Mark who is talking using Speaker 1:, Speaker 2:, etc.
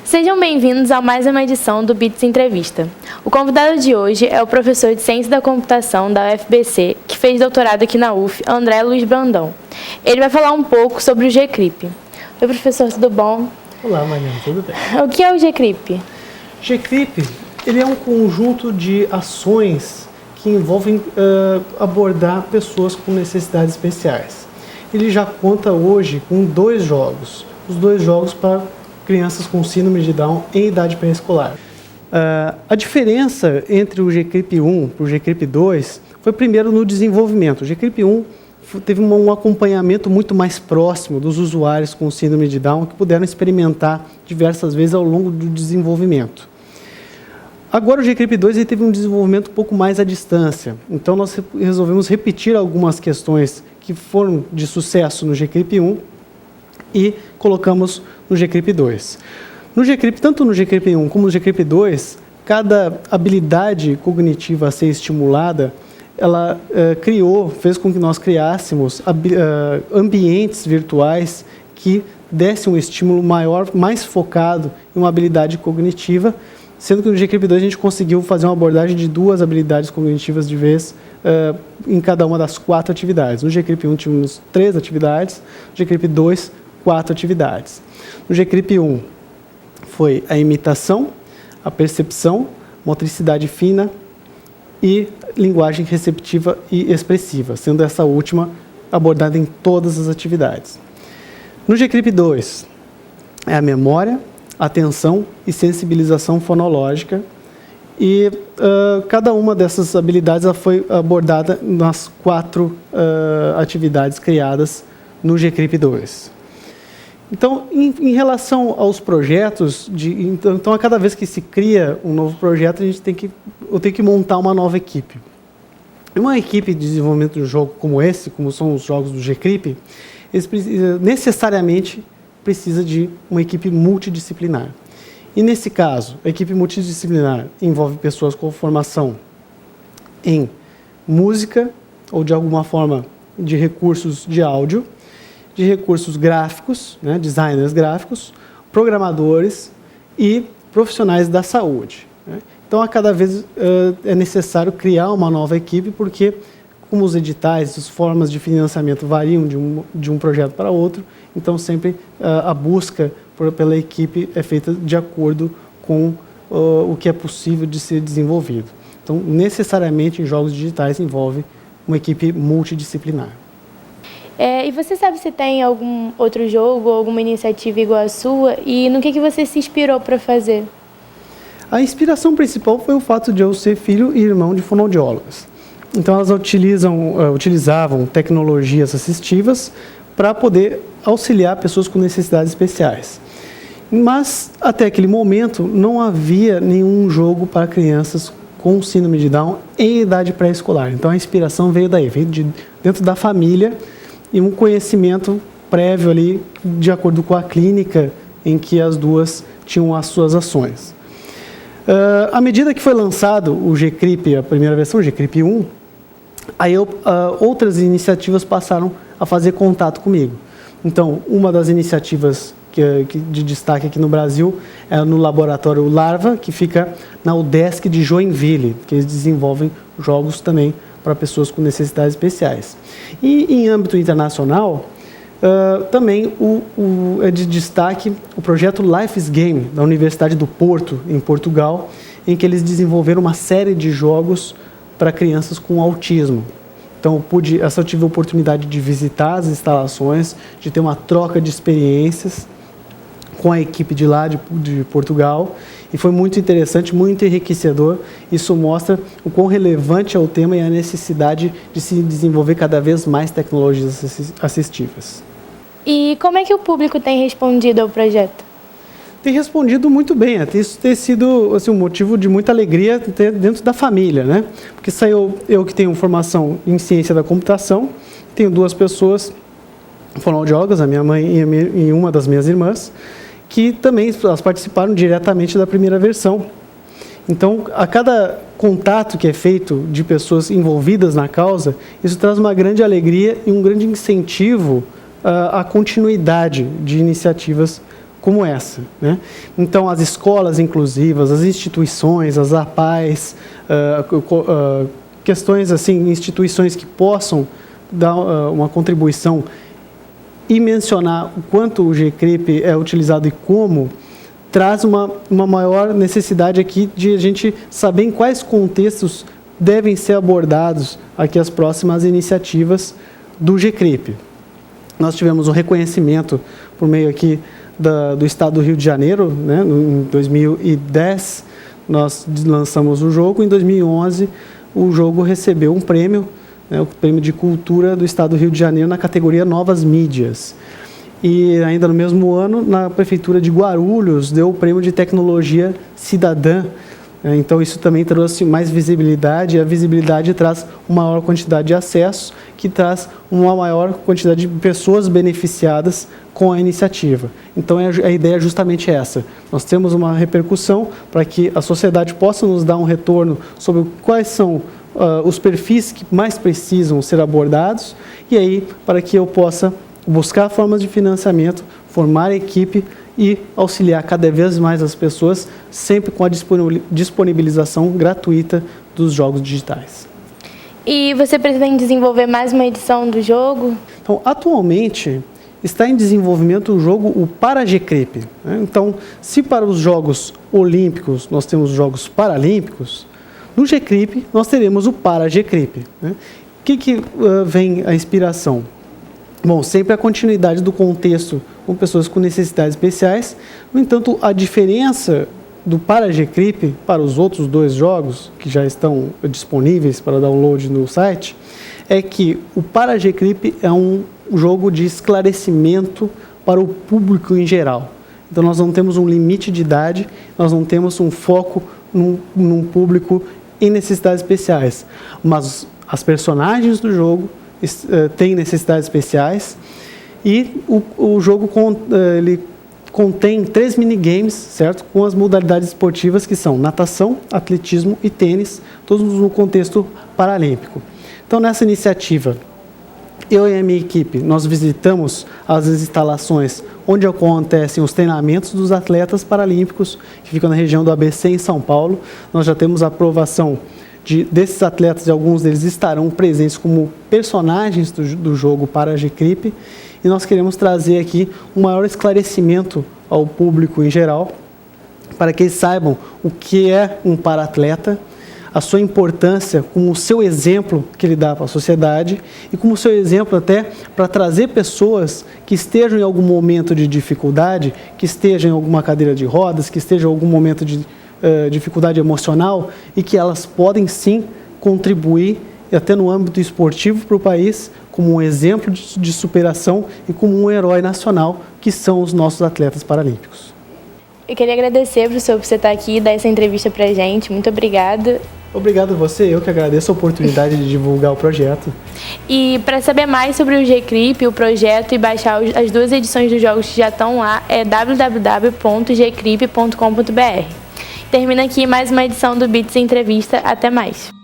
Speaker 1: Sejam bem-vindos a mais uma edição do BITS Entrevista. O convidado de hoje é o professor de Ciência da Computação da UFBC, que fez doutorado aqui na UF, André Luiz Brandão. Ele vai falar um pouco sobre o GCRIP. Oi, professor, tudo bom?
Speaker 2: Olá, Mariana, tudo bem?
Speaker 1: O que é o GCRIP?
Speaker 2: GCRIP, ele é um conjunto de ações que envolvem abordar pessoas com necessidades especiais. Ele já conta hoje com 2 jogos, os 2 jogos para crianças com síndrome de Down em idade pré-escolar. A diferença entre o GCRIP 1 e o GCRIP 2 foi primeiro no desenvolvimento. O GCRIP 1 teve um acompanhamento muito mais próximo dos usuários com síndrome de Down que puderam experimentar diversas vezes ao longo do desenvolvimento. Agora o GCRIP 2 ele teve um desenvolvimento um pouco mais à distância. Então nós resolvemos repetir algumas questões que foram de sucesso no GCRIP 1 e colocamos no GCRIP 2. No GCRIP, tanto no GCRIP 1 como no GCRIP 2, cada habilidade cognitiva a ser estimulada, ela fez com que nós criássemos ambientes virtuais que dessem um estímulo maior, mais focado em uma habilidade cognitiva, sendo que no GCRIP 2 a gente conseguiu fazer uma abordagem de 2 habilidades cognitivas de vez em cada uma das 4 atividades. No GCRIP 1 tínhamos 3 atividades, no GCRIP 2, 4 atividades. No GCRIP 1 foi a imitação, a percepção, motricidade fina e linguagem receptiva e expressiva, sendo essa última abordada em todas as atividades. No GCRIP 2 é a memória, atenção e sensibilização fonológica e cada uma dessas habilidades ela foi abordada nas 4 atividades criadas no GCRIP 2. Então, em relação aos projetos, então a cada vez que se cria um novo projeto, eu tenho que montar uma nova equipe. Uma equipe de desenvolvimento de um jogo como esse, como são os jogos do GCRIP, necessariamente precisa de uma equipe multidisciplinar. E nesse caso, a equipe multidisciplinar envolve pessoas com formação em música ou de alguma forma de recursos de áudio, de recursos gráficos, né, designers gráficos, programadores e profissionais da saúde. Né? Então, a cada vez é necessário criar uma nova equipe, porque como os editais, as formas de financiamento variam de um projeto para outro, então sempre a busca pela equipe é feita de acordo com o que é possível de ser desenvolvido. Então, necessariamente, em jogos digitais envolve uma equipe multidisciplinar.
Speaker 1: E você sabe se tem algum outro jogo ou alguma iniciativa igual à sua? E no que você se inspirou para fazer?
Speaker 2: A inspiração principal foi o fato de eu ser filho e irmão de fonoaudiólogas. Então, elas utilizavam tecnologias assistivas para poder auxiliar pessoas com necessidades especiais. Mas, até aquele momento, não havia nenhum jogo para crianças com síndrome de Down em idade pré-escolar. Então, a inspiração veio daí, veio de dentro da família, e um conhecimento prévio ali, de acordo com a clínica em que as duas tinham as suas ações. À medida que foi lançado o GCRIP, a primeira versão, o GCRIP 1, aí outras iniciativas passaram a fazer contato comigo. Então, uma das iniciativas de destaque aqui no Brasil é no laboratório Larva, que fica na UDESC de Joinville, que eles desenvolvem jogos também para pessoas com necessidades especiais. E em âmbito internacional, também é de destaque o projeto Life is Game, da Universidade do Porto, em Portugal, em que eles desenvolveram uma série de jogos para crianças com autismo. Então, eu tive a oportunidade de visitar as instalações, de ter uma troca de experiências com a equipe de lá, de Portugal, e foi muito interessante, muito enriquecedor. Isso mostra o quão relevante é o tema e a necessidade de se desenvolver cada vez mais tecnologias assistivas.
Speaker 1: E como é que o público tem respondido ao projeto?
Speaker 2: Tem respondido muito bem, isso tem sido assim, um motivo de muita alegria dentro da família, né? Porque saiu eu que tenho formação em ciência da computação, tenho 2 pessoas fonoaudiólogas, a minha mãe e uma das minhas irmãs, que também elas participaram diretamente da primeira versão. Então, a cada contato que é feito de pessoas envolvidas na causa, isso traz uma grande alegria e um grande incentivo à continuidade de iniciativas como essa, né? Então, as escolas inclusivas, as instituições, as APAES, questões assim, instituições que possam dar uma contribuição e mencionar o quanto o GCRIP é utilizado e como, traz uma maior necessidade aqui de a gente saber em quais contextos devem ser abordados aqui as próximas iniciativas do GCRIP. Nós tivemos um reconhecimento por meio aqui do Estado do Rio de Janeiro, né? Em 2010 nós lançamos o jogo, em 2011 o jogo recebeu um prêmio, né? O Prêmio de Cultura do Estado do Rio de Janeiro na categoria Novas Mídias. E ainda no mesmo ano, na Prefeitura de Guarulhos, deu o Prêmio de Tecnologia Cidadã. Então, isso também trouxe mais visibilidade, e a visibilidade traz uma maior quantidade de acessos, que traz uma maior quantidade de pessoas beneficiadas com a iniciativa. Então, a ideia é justamente essa. Nós temos uma repercussão para que a sociedade possa nos dar um retorno sobre quais são os perfis que mais precisam ser abordados, e aí, para que eu possa buscar formas de financiamento, formar equipe e auxiliar cada vez mais as pessoas, sempre com a disponibilização gratuita dos jogos digitais.
Speaker 1: E você pretende desenvolver mais uma edição do jogo?
Speaker 2: Então, atualmente, está em desenvolvimento o jogo, o Para-GCRIP, né? Então, se para os Jogos Olímpicos nós temos os Jogos Paralímpicos, no GCRIP nós teremos o Para-GCRIP, né? O que vem a inspiração? Bom, sempre a continuidade do contexto com pessoas com necessidades especiais. No entanto, a diferença do Para-GCRIP para os outros dois jogos, que já estão disponíveis para download no site, é que o Para-GCRIP é um jogo de esclarecimento para o público em geral. Então, nós não temos um limite de idade, nós não temos um foco num público em necessidades especiais. Mas as personagens do jogo tem necessidades especiais e o jogo ele contém 3 minigames, certo? Com as modalidades esportivas que são natação, atletismo e tênis, todos no contexto paralímpico. Então, nessa iniciativa, eu e a minha equipe, nós visitamos as instalações onde acontecem os treinamentos dos atletas paralímpicos, que ficam na região do ABC, em São Paulo. Nós já temos a aprovação desses atletas, e alguns deles estarão presentes como personagens do jogo Para-GCRIP, e nós queremos trazer aqui um maior esclarecimento ao público em geral, para que eles saibam o que é um para-atleta, a sua importância, como o seu exemplo que ele dá para a sociedade, e como o seu exemplo até para trazer pessoas que estejam em algum momento de dificuldade, que estejam em alguma cadeira de rodas, que estejam em algum momento de dificuldade emocional, e que elas podem sim contribuir, até no âmbito esportivo, para o país, como um exemplo de superação e como um herói nacional, que são os nossos atletas paralímpicos.
Speaker 1: Eu queria agradecer, professor, por você estar aqui e dar essa entrevista para a gente. Muito obrigada.
Speaker 2: Obrigado a você, eu que agradeço a oportunidade de divulgar o projeto.
Speaker 1: E para saber mais sobre o GCRIP, o projeto, e baixar as 2 edições dos jogos que já estão lá, é www.gcrip.com.br. Termina aqui mais uma edição do Bits Entrevista. Até mais!